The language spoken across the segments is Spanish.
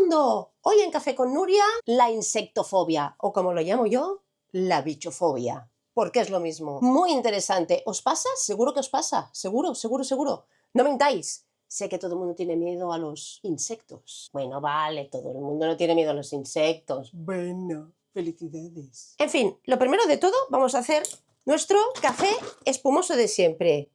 mundo! Hoy en Café con Nuria, la insectofobia, o como lo llamo yo, la bichofobia, porque es lo mismo. Muy interesante. ¿Os pasa? Seguro que os pasa. Seguro, seguro, seguro. No mentáis. Sé que todo el mundo tiene miedo a los insectos. Bueno, vale, todo el mundo no tiene miedo a los insectos. Bueno, felicidades. En fin, lo primero de todo, vamos a hacer nuestro café espumoso de siempre.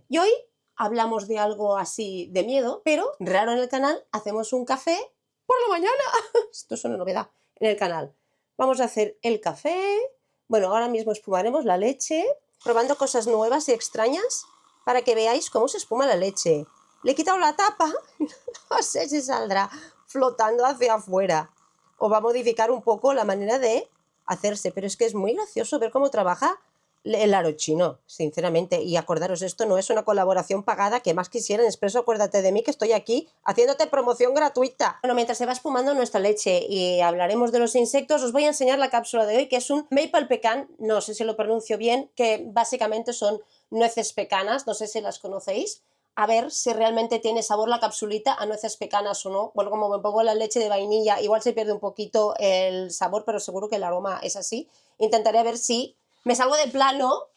Y hoy hablamos de algo así de miedo, pero raro en el canal, hacemos un café por la mañana. Esto es una novedad en el canal. Vamos a hacer el café. Bueno, ahora mismo espumaremos la leche, probando cosas nuevas y extrañas para que veáis cómo se espuma la leche. Le he quitado la tapa, no sé si saldrá flotando hacia afuera o va a modificar un poco la manera de hacerse, pero es que es muy gracioso ver cómo trabaja el arochino, sinceramente. Y acordaros, esto no es una colaboración pagada, que más quisiera. Nespresso, acuérdate de mí, que estoy aquí haciéndote promoción gratuita. Bueno, mientras se va espumando nuestra leche y hablaremos de los insectos, os voy a enseñar la cápsula de hoy, que es un maple pecan, no sé si lo pronuncio bien, que básicamente son nueces pecanas, no sé si las conocéis. A ver si realmente tiene sabor la capsulita a nueces pecanas o no. Bueno, como me pongo la leche de vainilla, igual se pierde un poquito el sabor, pero seguro que el aroma es así. Intentaré ver si me salgo de plano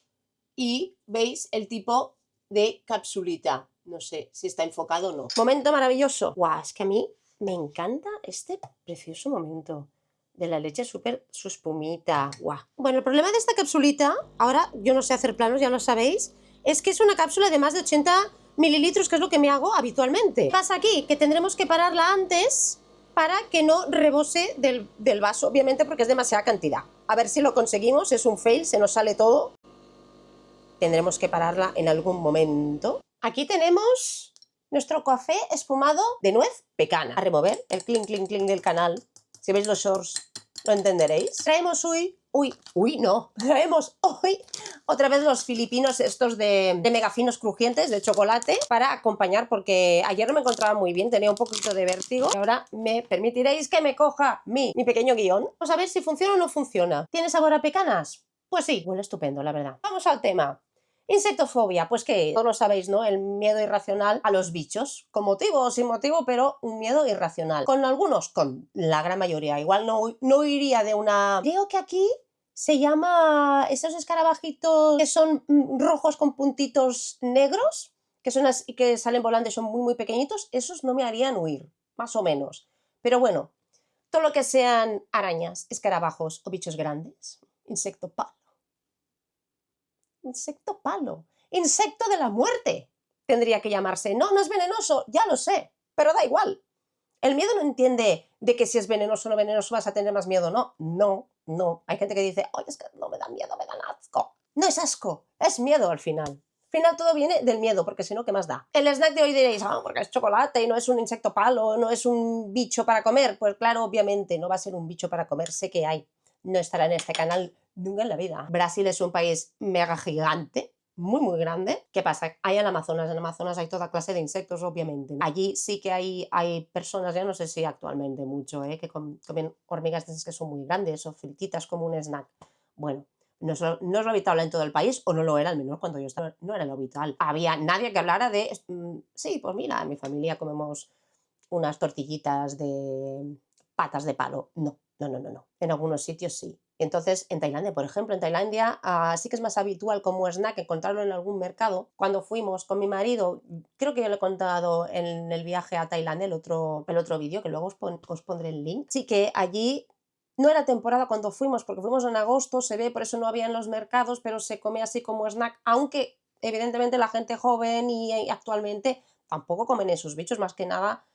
y veis el tipo de capsulita. No sé si está enfocado o no. Momento maravilloso. Guau, es que a mí me encanta este precioso momento de la leche, súper su espumita. Guau. Bueno, el problema de esta capsulita, ahora yo no sé hacer planos, ya lo sabéis, es que es una cápsula de más de 80 mililitros, que es lo que me hago habitualmente. ¿Qué pasa aquí? Que tendremos que pararla antes para que no rebose del vaso, obviamente, porque es demasiada cantidad. A ver si lo conseguimos, es un fail, se nos sale todo. Tendremos que pararla en algún momento. Aquí tenemos nuestro café espumado de nuez pecana. A remover el clink, clink, clink del canal. Si veis los shorts, lo entenderéis. Traemos traemos hoy otra vez los filipinos estos de mega finos crujientes de chocolate para acompañar, porque ayer no me encontraba muy bien, tenía un poquito de vértigo y ahora me permitiréis que me coja mi pequeño guión. Vamos a ver si funciona o no funciona. ¿Tiene sabor a pecanas? Pues sí, huele estupendo, la verdad. Vamos al tema. Insectofobia, pues que todos lo sabéis, ¿no? El miedo irracional a los bichos, con motivo o sin motivo, pero un miedo irracional. Con algunos, con la gran mayoría. Igual no iría de una... Creo que aquí se llama esos escarabajitos que son rojos con puntitos negros, que son y que salen volando y son muy muy pequeñitos. Esos no me harían huir, más o menos. Pero bueno, todo lo que sean arañas, escarabajos o bichos grandes, insecto palo. Insecto palo. Insecto de la muerte. Tendría que llamarse. No, no es venenoso, ya lo sé, pero da igual. El miedo no entiende de que si es venenoso o no venenoso vas a tener más miedo. No, no, no. Hay gente que dice, oye, es que no me da miedo, me dan asco. No es asco, es miedo al final. Al final todo viene del miedo, porque si no, ¿qué más da? El snack de hoy diréis, porque es chocolate y no es un insecto palo, no es un bicho para comer. Pues claro, obviamente, no va a ser un bicho para comer, sé que hay. No estará en este canal nunca en la vida. Brasil es un país mega gigante, muy muy grande. ¿Qué pasa? Hay en Amazonas hay toda clase de insectos, obviamente. Allí sí que hay personas, ya no sé si actualmente mucho, que comen hormigas de esas que son muy grandes o frititas como un snack. Bueno, no es lo habitual en todo el país, o no lo era, al menos cuando yo estaba, no era lo habitual. Había nadie que hablara de, sí, pues mira, en mi familia comemos unas tortillitas de patas de palo. No, no, no, no, no. En algunos sitios sí. Entonces, en Tailandia, por ejemplo, en Tailandia sí que es más habitual como snack encontrarlo en algún mercado. Cuando fuimos con mi marido, creo que ya lo he contado en el viaje a Tailandia, el otro vídeo, que luego os pondré el link. Sí que allí no era temporada cuando fuimos, porque fuimos en agosto, se ve, por eso no había en los mercados, pero se come así como snack, aunque evidentemente la gente joven y actualmente tampoco comen esos bichos, más que nada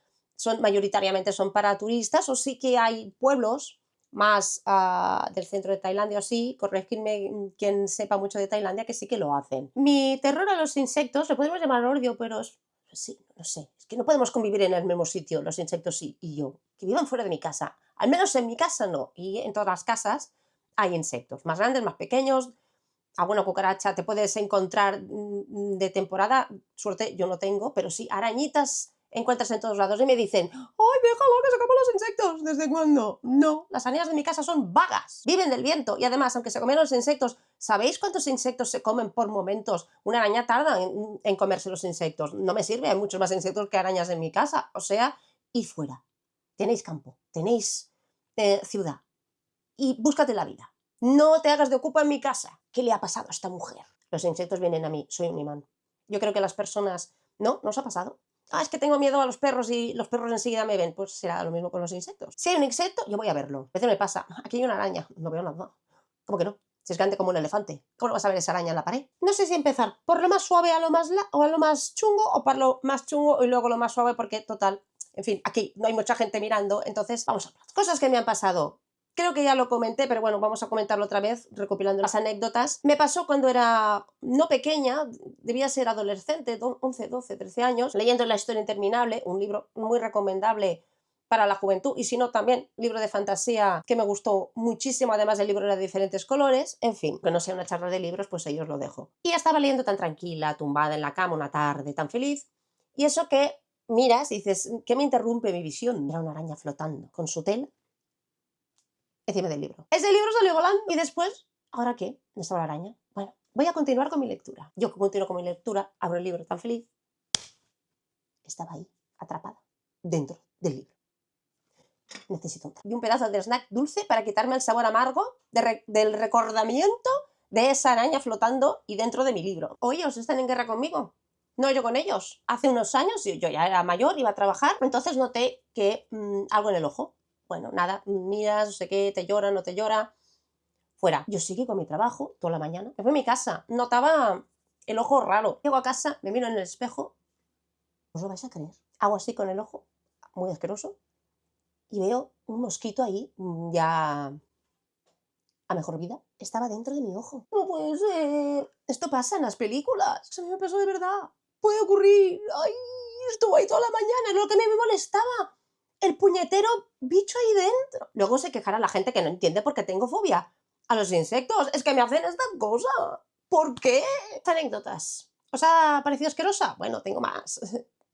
mayoritariamente son para turistas, o sí que hay pueblos más del centro de Tailandia o sí, corregidme quien sepa mucho de Tailandia, que sí que lo hacen. Mi terror a los insectos, lo podemos llamar odio, pero sí, no sé, es que no podemos convivir en el mismo sitio, los insectos y yo, que vivan fuera de mi casa, al menos en mi casa no, y en todas las casas hay insectos, más grandes, más pequeños. Alguna cucaracha te puedes encontrar de temporada, suerte yo no tengo, pero sí, arañitas encuentras en todos lados y me dicen, ¡ay, déjalo que se coman los insectos! ¿Desde cuándo? No, las arañas de mi casa son vagas, viven del viento y además, aunque se comen los insectos, ¿sabéis cuántos insectos se comen por momentos? Una araña tarda en comerse los insectos, no me sirve, hay muchos más insectos que arañas en mi casa, o sea, y fuera. tenéis campo, tenéis ciudad y búscate la vida. No te hagas de ocupa en mi casa. ¿Qué le ha pasado a esta mujer? Los insectos vienen a mí, soy un imán. Yo creo que las personas... ¿No? ¿No os ha pasado? Ah, es que tengo miedo a los perros y los perros enseguida me ven. Pues será lo mismo con los insectos. Si hay un insecto, yo voy a verlo. A veces me pasa, aquí hay una araña, no veo nada. ¿Cómo que no? Si es grande como un elefante. ¿Cómo no vas a ver esa araña en la pared? No sé si empezar por lo más suave a lo más, o a lo más chungo, o por lo más chungo y luego lo más suave, porque total, en fin, aquí no hay mucha gente mirando, entonces vamos a hablar. Cosas que me han pasado. Creo que ya lo comenté, pero bueno, vamos a comentarlo otra vez, recopilando las anécdotas. Me pasó cuando era no pequeña, debía ser adolescente, 11, 12, 13 años, leyendo La historia interminable, un libro muy recomendable para la juventud, y si no también, libro de fantasía que me gustó muchísimo, además el libro era de diferentes colores, en fin, que no sea una charla de libros, pues ahí os lo dejo. Y estaba leyendo tan tranquila, tumbada en la cama una tarde, tan feliz, y eso que miras y dices, ¿qué me interrumpe mi visión? Era una araña flotando con su tela encima del libro. Ese libro salió volando y después, ¿ahora qué? ¿No estaba la araña? Bueno, voy a continuar con mi lectura. Yo continúo con mi lectura, abro el libro tan feliz. Estaba ahí, atrapada, dentro del libro. Necesito un pedazo de snack dulce para quitarme el sabor amargo del recordamiento de esa araña flotando y dentro de mi libro. O ellos están en guerra conmigo, no yo con ellos. Hace unos años, yo ya era mayor, iba a trabajar, entonces noté que algo en el ojo. Bueno, nada, miras, no sé qué, te llora, no te llora, fuera. Yo seguí con mi trabajo toda la mañana. Me fui a mi casa, notaba el ojo raro. Llego a casa, me miro en el espejo, ¿os lo vais a creer? Hago así con el ojo, muy asqueroso, y veo un mosquito ahí, ya a mejor vida. Estaba dentro de mi ojo. No puede ser. Esto pasa en las películas. Eso a mí me pasó de verdad. Puede ocurrir. Ay, estuvo ahí toda la mañana. Es lo que me molestaba. El puñetero bicho ahí dentro. Luego se quejará la gente que no entiende por qué tengo fobia a los insectos. Es que me hacen esta cosa. ¿Por qué? Anécdotas. ¿Os ha parecido asquerosa? Bueno, tengo más.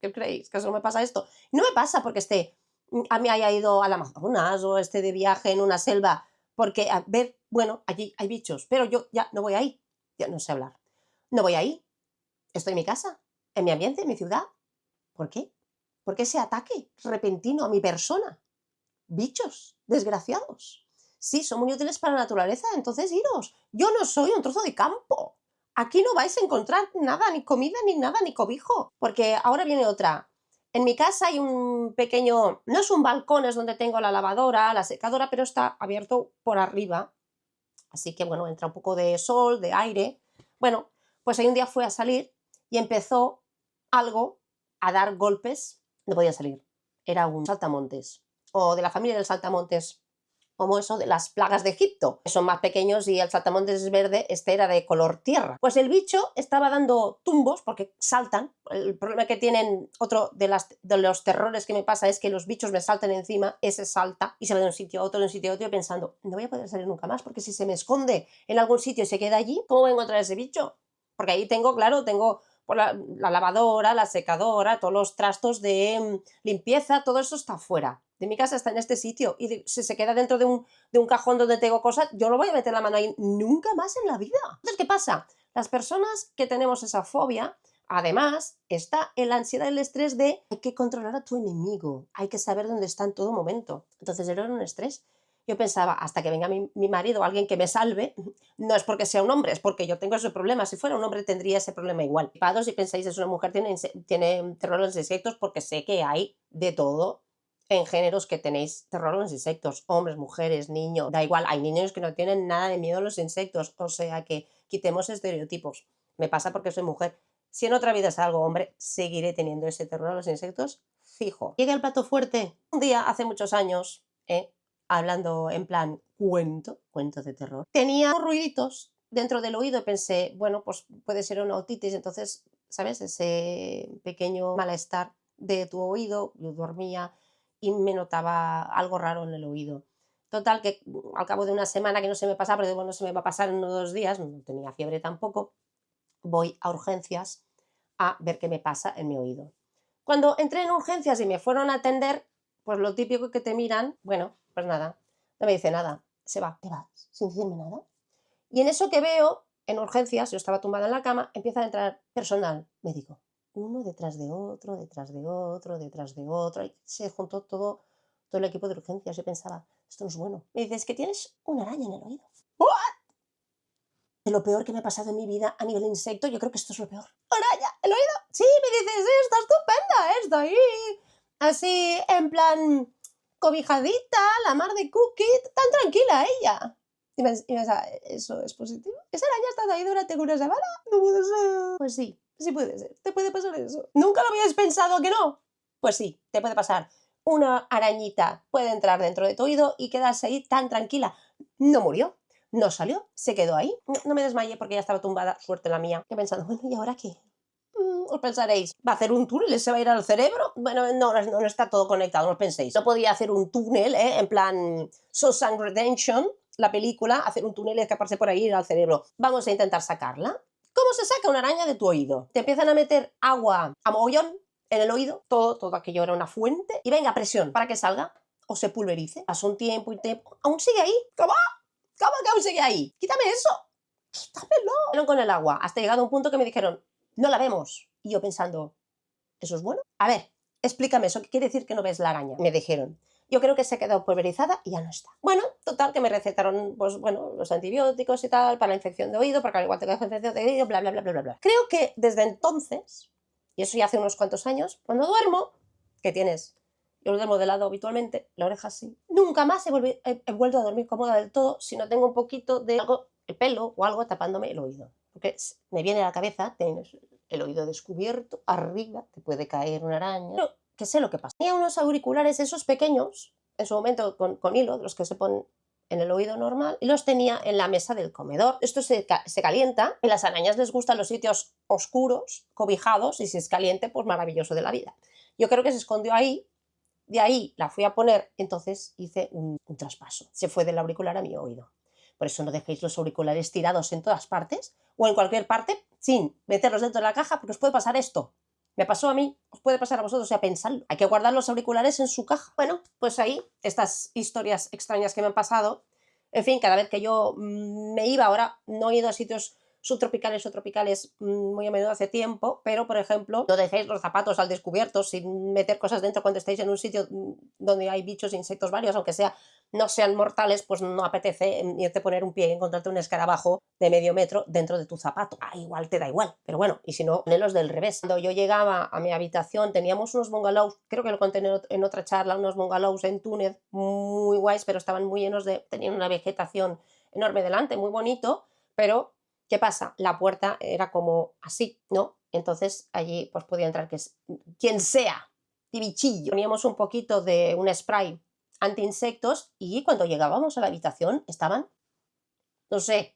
¿Qué creéis? ¿Que solo me pasa esto? No me pasa porque a mí haya ido al Amazonas o esté de viaje en una selva, porque a ver, bueno, allí hay bichos, pero yo ya no voy ahí, ya no sé hablar, no voy ahí, estoy en mi casa, en mi ambiente, en mi ciudad. ¿Por qué? ¿Por qué ese ataque repentino a mi persona? Bichos, desgraciados. Sí, son muy útiles para la naturaleza, entonces iros. Yo no soy un trozo de campo. Aquí no vais a encontrar nada, ni comida, ni nada, ni cobijo. Porque ahora viene otra. En mi casa hay un pequeño, no es un balcón, es donde tengo la lavadora, la secadora, pero está abierto por arriba. Así que bueno, entra un poco de sol, de aire. Bueno, pues ahí un día fui a salir y empezó algo a dar golpes. No podía salir. Era un saltamontes. O de la familia del saltamontes, como eso de las plagas de Egipto, que son más pequeños y el saltamontes es verde, este era de color tierra. Pues el bicho estaba dando tumbos porque saltan. El problema que tienen, otro de los terrores que me pasa es que los bichos me saltan encima, ese salta y se va de un sitio a otro, de un sitio a otro, pensando, no voy a poder salir nunca más porque si se me esconde en algún sitio y se queda allí, ¿cómo voy a encontrar ese bicho? Porque ahí tengo, claro, tengo por la lavadora, la secadora, todos los trastos de limpieza, todo eso está fuera. De mi casa está en este sitio y si se queda dentro de un cajón donde tengo cosas, yo no voy a meter la mano ahí nunca más en la vida. Entonces, ¿qué pasa? Las personas que tenemos esa fobia, además, está en la ansiedad y el estrés de hay que controlar a tu enemigo, hay que saber dónde está en todo momento. Entonces era un estrés. Yo pensaba, hasta que venga mi marido o alguien que me salve, no es porque sea un hombre, es porque yo tengo ese problema. Si fuera un hombre tendría ese problema igual. Si pensáis es una mujer, tiene terror a los insectos, porque sé que hay de todo en géneros que tenéis terror a los insectos. Hombres, mujeres, niños, da igual. Hay niños que no tienen nada de miedo a los insectos. O sea que quitemos estereotipos. Me pasa porque soy mujer. Si en otra vida es algo hombre, seguiré teniendo ese terror a los insectos fijo. Llega el plato fuerte. Un día, hace muchos años, hablando en plan cuento de terror, tenía ruiditos dentro del oído y pensé, bueno, pues puede ser una otitis, entonces, ¿sabes? Ese pequeño malestar de tu oído, yo dormía y me notaba algo raro en el oído. Total, que al cabo de una semana que no se me pasaba, pero bueno, se me va a pasar en unos 2 días, no tenía fiebre tampoco, voy a urgencias a ver qué me pasa en mi oído. Cuando entré en urgencias y me fueron a atender, pues lo típico que te miran, bueno, pues nada, no me dice nada, se va, te vas, sin decirme nada. Y en eso que veo, en urgencias, yo estaba tumbada en la cama, empieza a entrar personal médico, uno detrás de otro, detrás de otro, detrás de otro, y se juntó todo todo el equipo de urgencias. Yo pensaba, esto no es bueno. Me dices que tienes una araña en el oído. De lo peor que me ha pasado en mi vida a nivel insecto, yo creo que esto es lo peor. ¡Araña! ¿El oído? Sí, me dices, está estupenda, está ahí. Así, en plan, cobijadita, la mar de cookie, tan tranquila ella. Y pensaba, ¿eso es positivo? ¿Esa araña ha estado ahí durante una semana? No puede ser. Pues sí, sí puede ser. Te puede pasar eso. ¿Nunca lo habías pensado que no? Pues sí, te puede pasar. Una arañita puede entrar dentro de tu oído y quedarse ahí tan tranquila. No murió. No salió, se quedó ahí. No me desmayé porque ya estaba tumbada, suerte la mía. He pensado, bueno, ¿y ahora qué? Os pensaréis, ¿va a hacer un túnel? ¿Se va a ir al cerebro? Bueno, no está todo conectado, no os penséis. No podía hacer un túnel, en plan Shawshank Redemption, la película, hacer un túnel y escaparse por ahí y ir al cerebro. Vamos a intentar sacarla. ¿Cómo se saca una araña de tu oído? Te empiezan a meter agua a mogollón en el oído, todo aquello era una fuente, y venga, presión para que salga o se pulverice. Pasó un tiempo y tiempo, aún sigue ahí. ¿Cómo que aún sigue ahí? ¡Quítame eso! ¡Quítamelo! Con el agua, hasta llegado a un punto que me dijeron, no la vemos. Y yo pensando, ¿eso es bueno? A ver, explícame eso, ¿qué quiere decir que no ves la araña? Me dijeron. Yo creo que se ha quedado pulverizada y ya no está. Bueno, total, que me recetaron, pues bueno, los antibióticos y tal, para la infección de oído, para que al igual tenga infección de oído, bla, bla, bla, bla, bla, bla. Creo que desde entonces, y eso ya hace unos cuantos años, cuando duermo, ¿qué tienes? Yo duermo de lado habitualmente, la oreja así. Nunca más he vuelto a dormir cómoda del todo si no tengo un poquito de algo, el pelo o algo tapándome el oído. Porque me viene a la cabeza, tienes el oído descubierto, arriba te puede caer una araña. Pero que sé lo que pasa. Tenía unos auriculares esos pequeños, en su momento con hilo, de los que se ponen en el oído normal, y los tenía en la mesa del comedor. Esto se calienta, y las arañas les gustan los sitios oscuros, cobijados, y si es caliente, pues maravilloso de la vida. Yo creo que se escondió ahí. De ahí la fui a poner, entonces hice un traspaso. Se fue del auricular a mi oído. Por eso no dejéis los auriculares tirados en todas partes o en cualquier parte sin meterlos dentro de la caja porque os puede pasar esto. Me pasó a mí, os puede pasar a vosotros, o sea, pensadlo. Hay que guardar los auriculares en su caja. Bueno, pues ahí, estas historias extrañas que me han pasado. En fin, cada vez que yo me iba, ahora no he ido a sitios subtropicales o tropicales muy a menudo hace tiempo, pero por ejemplo, no dejéis los zapatos al descubierto sin meter cosas dentro cuando estáis en un sitio donde hay bichos e insectos varios, aunque no sean mortales, pues no apetece irte a poner un pie y encontrarte un escarabajo de medio metro dentro de tu zapato. Igual te da igual, pero bueno, y si no, ponelos del revés. Cuando yo llegaba a mi habitación teníamos unos bungalows, creo que lo conté en otra charla, unos bungalows en Túnez muy guays, pero estaban muy llenos tenían una vegetación enorme delante, muy bonito, pero ¿qué pasa? La puerta era como así, ¿no? Entonces allí pues podía entrar quien sea, bichillo. Poníamos un poquito de un spray anti-insectos y cuando llegábamos a la habitación estaban, no sé,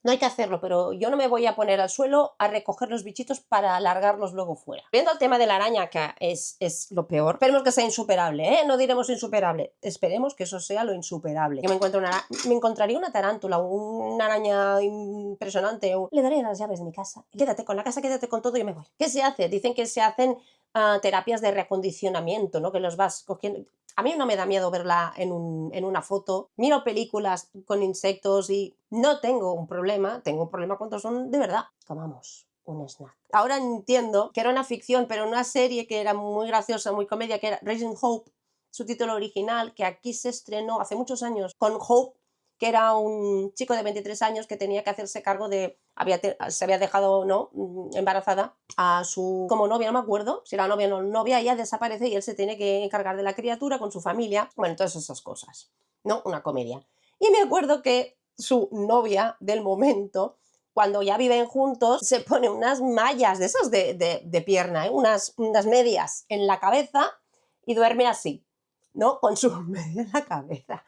no hay que hacerlo, pero yo no me voy a poner al suelo a recoger los bichitos para alargarlos luego fuera. Viendo el tema de la araña, que es lo peor, esperemos que sea insuperable, ¿eh? No diremos insuperable, esperemos que eso sea lo insuperable. Yo me encontraría una tarántula, una araña impresionante, le daré las llaves de mi casa. Quédate con la casa, quédate con todo y yo me voy. ¿Qué se hace? Dicen que se hacen terapias de reacondicionamiento, ¿no? Que los vas cogiendo. A mí no me da miedo verla en una foto. Miro películas con insectos y no tengo un problema. Tengo un problema cuando son de verdad. Comamos un snack. Ahora entiendo que era una ficción, pero una serie que era muy graciosa, muy comedia, que era Raising Hope, su título original, que aquí se estrenó hace muchos años, con Hope, que era un chico de 23 años que tenía que hacerse cargo se había dejado, ¿no?, embarazada a su como novia, no me acuerdo si era novia o no novia, ella desaparece y él se tiene que encargar de la criatura con su familia, bueno, todas esas cosas, ¿no? Una comedia. Y me acuerdo que su novia del momento, cuando ya viven juntos, se pone unas mallas de esas de pierna, ¿eh? unas medias en la cabeza y duerme así, ¿no? Con su media en la cabeza.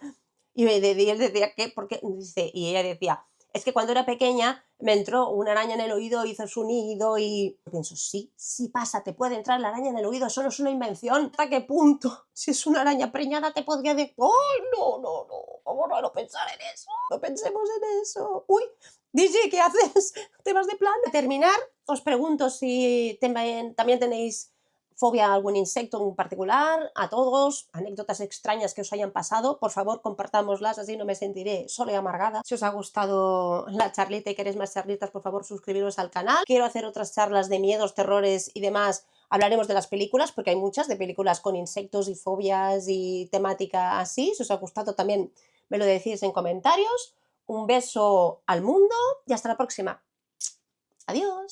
Y él decía que, porque dice, y ella decía, es que cuando era pequeña me entró una araña en el oído, hizo su nido y yo pienso, sí pasa, te puede entrar la araña en el oído, eso no es una invención. ¿Hasta qué punto? Si es una araña preñada te podría decir, ¡oh, no! Vamos a no pensar en eso, no pensemos en eso. Uy, DJ, ¿qué haces? ¿Te vas de plan? Para terminar, os pregunto si también tenéis fobia a algún insecto en particular, a todos, anécdotas extrañas que os hayan pasado, por favor compartámoslas, así no me sentiré sola y amargada. Si os ha gustado la charlita y queréis más charlitas, por favor suscribiros al canal. Quiero hacer otras charlas de miedos, terrores y demás Hablaremos de las películas, porque hay muchas de películas con insectos y fobias y temática así. Si os ha gustado también me lo decís en comentarios. Un beso al mundo y hasta la próxima. Adiós.